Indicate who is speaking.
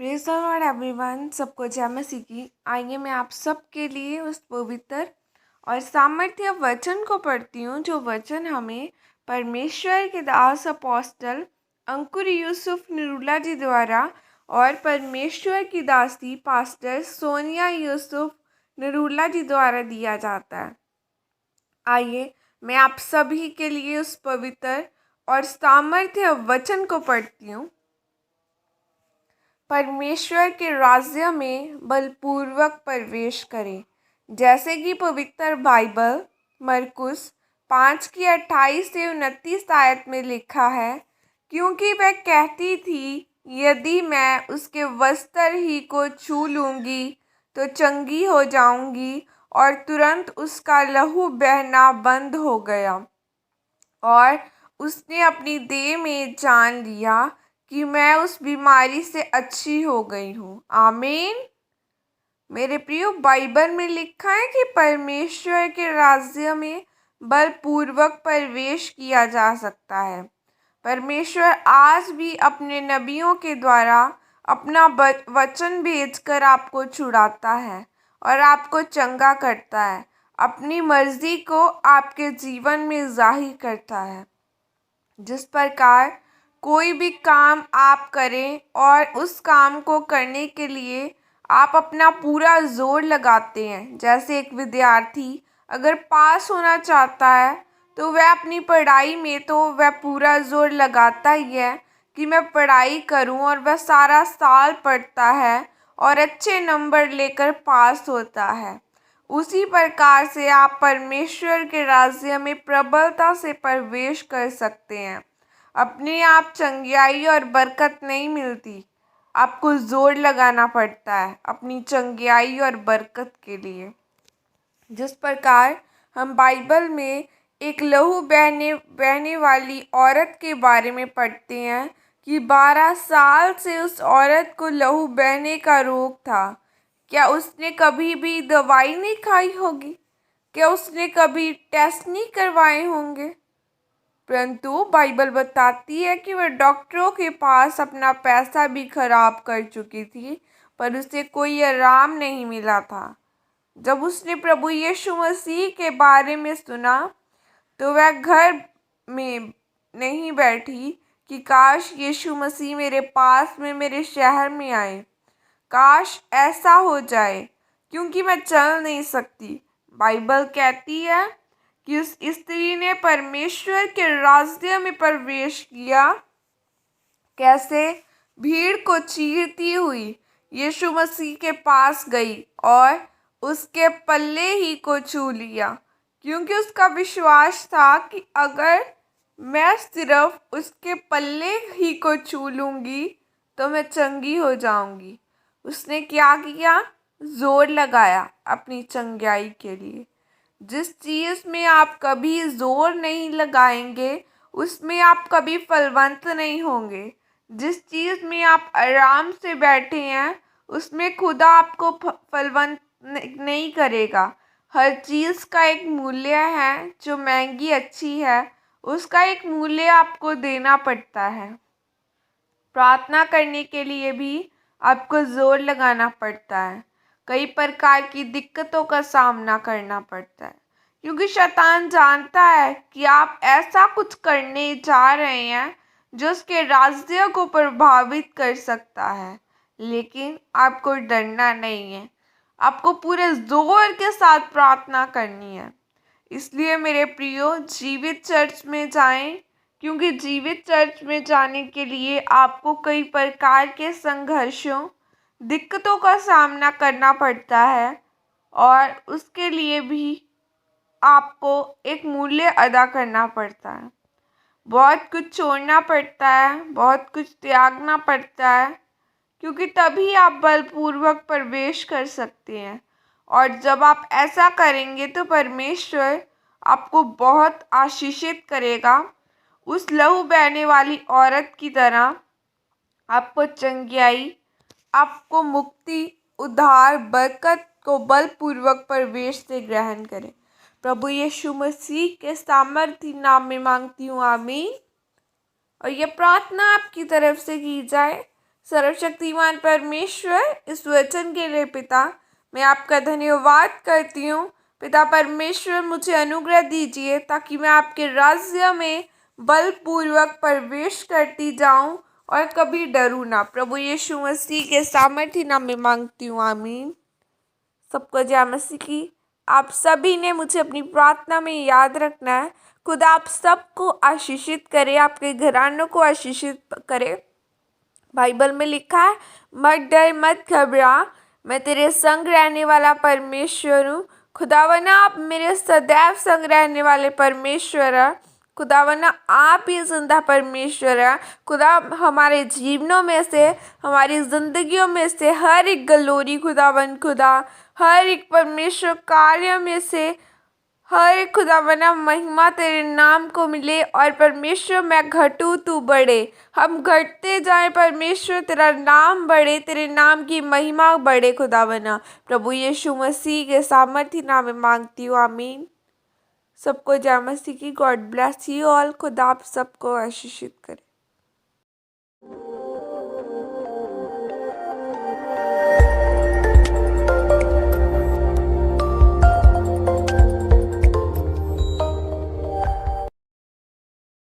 Speaker 1: Praise the Lord everyone. सबको जय मसीह की। आइए मैं आप सबके लिए उस पवित्र और सामर्थ्य वचन को पढ़ती हूँ जो वचन हमें परमेश्वर के दास अपोस्टल अंकुर यूसुफ निरूला जी द्वारा और परमेश्वर की दासी पास्टर सोनिया यूसुफ निरूला जी द्वारा दिया जाता है। आइए मैं आप सभी के लिए उस पवित्र और सामर्थ्य वचन को पढ़ती हूँ। परमेश्वर के राज्य में बलपूर्वक प्रवेश करें, जैसे कि पवित्र बाइबल मरकुस 5:28 से 29 आयत में लिखा है, क्योंकि वह कहती थी, यदि मैं उसके वस्त्र ही को छू लूँगी तो चंगी हो जाऊँगी, और तुरंत उसका लहू बहना बंद हो गया और उसने अपनी देह में जान लिया कि मैं उस बीमारी से अच्छी हो गई हूँ। आमीन। मेरे प्रियो, बाइबल में लिखा है कि परमेश्वर के राज्य में बलपूर्वक प्रवेश किया जा सकता है। परमेश्वर आज भी अपने नबियों के द्वारा अपना वचन भेजकर आपको छुड़ाता है और आपको चंगा करता है, अपनी मर्जी को आपके जीवन में जाहिर करता है। जिस प्रकार कोई भी काम आप करें और उस काम को करने के लिए आप अपना पूरा जोर लगाते हैं, जैसे एक विद्यार्थी अगर पास होना चाहता है तो वह अपनी पढ़ाई में तो वह पूरा जोर लगाता ही है कि मैं पढ़ाई करूं, और वह सारा साल पढ़ता है और अच्छे नंबर लेकर पास होता है। उसी प्रकार से आप परमेश्वर के राज्य में प्रबलता से प्रवेश कर सकते हैं। अपने आप चंगियाई और बरकत नहीं मिलती, आपको जोर लगाना पड़ता है अपनी चंगियाई और बरकत के लिए। जिस प्रकार हम बाइबल में एक लहू बहने वाली औरत के बारे में पढ़ते हैं कि 12 साल से उस औरत को लहू बहने का रोग था। क्या उसने कभी भी दवाई नहीं खाई होगी? क्या उसने कभी टेस्ट नहीं करवाए होंगे? परंतु बाइबल बताती है कि वह डॉक्टरों के पास अपना पैसा भी खराब कर चुकी थी, पर उसे कोई आराम नहीं मिला था। जब उसने प्रभु यीशु मसीह के बारे में सुना तो वह घर में नहीं बैठी कि काश यीशु मसीह मेरे पास में, मेरे शहर में आए, काश ऐसा हो जाए, क्योंकि मैं चल नहीं सकती। बाइबल कहती है कि उस स्त्री ने परमेश्वर के राज्य में प्रवेश किया, कैसे भीड़ को चीरती हुई यीशु मसीह के पास गई और उसके पल्ले ही को छू लिया, क्योंकि उसका विश्वास था कि अगर मैं सिर्फ उसके पल्ले ही को छू लूँगी तो मैं चंगी हो जाऊँगी। उसने क्या किया? जोर लगाया अपनी चंगाई के लिए। जिस चीज़ में आप कभी जोर नहीं लगाएंगे उसमें आप कभी फलवंत नहीं होंगे। जिस चीज़ में आप आराम से बैठे हैं उसमें खुदा आपको फलवंत नहीं करेगा। हर चीज़ का एक मूल्य है, जो महंगी अच्छी है उसका एक मूल्य आपको देना पड़ता है। प्रार्थना करने के लिए भी आपको जोर लगाना पड़ता है। कई प्रकार की दिक्कतों का सामना करना पड़ता है, क्योंकि शैतान जानता है कि आप ऐसा कुछ करने जा रहे हैं जो उसके राज्य को प्रभावित कर सकता है। लेकिन आपको डरना नहीं है, आपको पूरे जोर के साथ प्रार्थना करनी है। इसलिए मेरे प्रियो, जीवित चर्च में जाएं, क्योंकि जीवित चर्च में जाने के लिए आपको कई प्रकार के संघर्षों, दिक्कतों का सामना करना पड़ता है, और उसके लिए भी आपको एक मूल्य अदा करना पड़ता है। बहुत कुछ छोड़ना पड़ता है, बहुत कुछ त्यागना पड़ता है, क्योंकि तभी आप बलपूर्वक प्रवेश कर सकते हैं। और जब आप ऐसा करेंगे तो परमेश्वर आपको बहुत आशीषित करेगा। उस लहू बहने वाली औरत की तरह आपको चंगियाई, आपको मुक्ति, उद्धार, बरकत को बलपूर्वक प्रवेश से ग्रहण करें। प्रभु यीशु मसीह के सामर्थ्य नाम में मांगती हूँ, आमीन। और यह प्रार्थना आपकी तरफ से की जाए सर्वशक्तिमान परमेश्वर, इस वचन के लिए पिता मैं आपका धन्यवाद करती हूँ। पिता परमेश्वर, मुझे अनुग्रह दीजिए ताकि मैं आपके राज्य में बलपूर्वक प्रवेश करती जाऊँ और कभी डरूँ ना। प्रभु यीशु मसीह के सामर्थ्य नाम में मांगती हूँ, आमीन। सबको जय मसीह की। आप सभी ने मुझे अपनी प्रार्थना में याद रखना है। खुदा आप सबको आशीषित करे, आपके घरानों को आशीषित करे। बाइबल में लिखा है, मत डर मत घबरा, मैं तेरे संग रहने वाला परमेश्वर हूँ। खुदावना आप मेरे सदैव संग रहने वाले परमेश्वर है। खुदावना आप ही जिंदा परमेश्वर है। खुदा हमारे जीवनों में से, हमारी जिंदगियों में से हर एक ग्लोरी खुदावन, खुदा हर एक परमेश्वर कार्य में से हर एक खुदावना महिमा तेरे नाम को मिले। और परमेश्वर मैं घटूं तू बढ़े, हम घटते जाए परमेश्वर, तेरा नाम बढ़े, तेरे नाम की महिमा बढ़े खुदावना। प्रभु यीशु मसीह के सामर्थ्य नाम में मांगती हूँ, आमीन। सबको जय मसीह की। God bless you all. खुदा आप सबको आशीषित करे।